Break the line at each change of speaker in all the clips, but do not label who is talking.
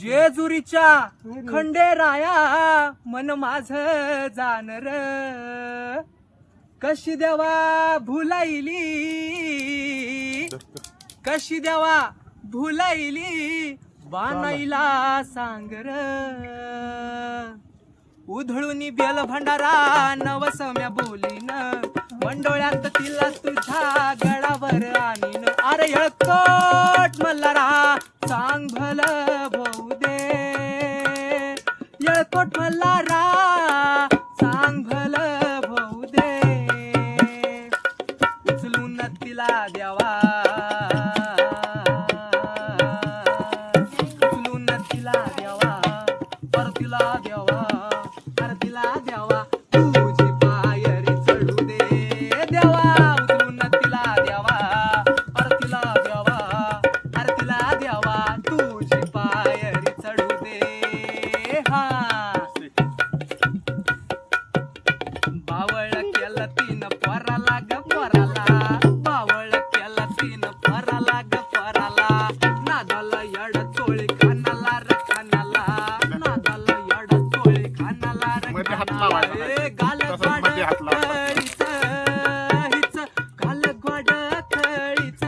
जेजुरीच्या खंडेराया मन माझ जानर कशी देवा भुलाईली कशी देवा भुलाईली बानाईला सांगर उधळून बेल भंडारा नवसम्या बोलीन मंडोळ्यात तिला तुझ्या गळावर आणीन अरे येळकोट मल्हारा सांग भल भाऊ दे येळकोट मल्हारा सांग भल भाऊ दे उचलून तिला द्यावा उचलून तिला द्यावा परतीला द्यावा परतीला द्यावा तुझी पायरी चढू दे देवा उचलून तिला द्यावा परतीला द्यावा परतीला द्यावा तुझी पायरी चढू दे हा बावळ केलं तीन पराला ग पराला बावळ केलं तीन पराला ग पराला नादाला यड चोळी खानाला र खानाला नादाला यड चोळी खानाला र खानाला गाल गोड खळीच हिच गाल गोड खळीच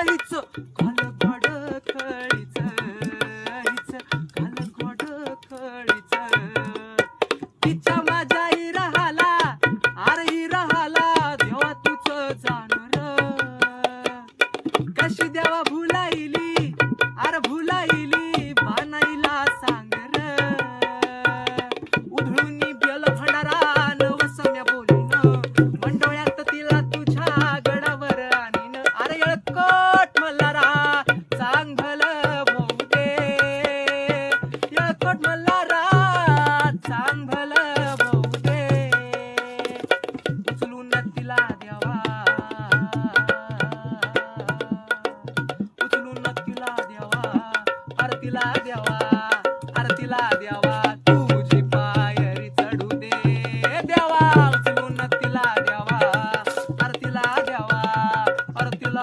हिच गाल गोड खळीच हिच गाल गोड खळीच तिच्या माझ्या ही राहाला अरे ही राहाला देवा तुझं जाणार कशी देवा भुलाईली अरे भुलाईली बानाईला सांगर उधळून बेल भंडारा नवसम्या बोलीन मंडोळ्यात तिला तुझ्या गडावर आणीन अरे येळकोट मल्हारा सांग भल भाऊ दे येळकोट मल्हारा सांग भल भाऊ दे उचलून तिला द्यावा उचलून तिला द्यावा आरतीला द्यावा आरतीला द्यावा तुझी पायरी चढू दे देवा उचलून तिला द्यावा आरतीला द्यावा आरतीला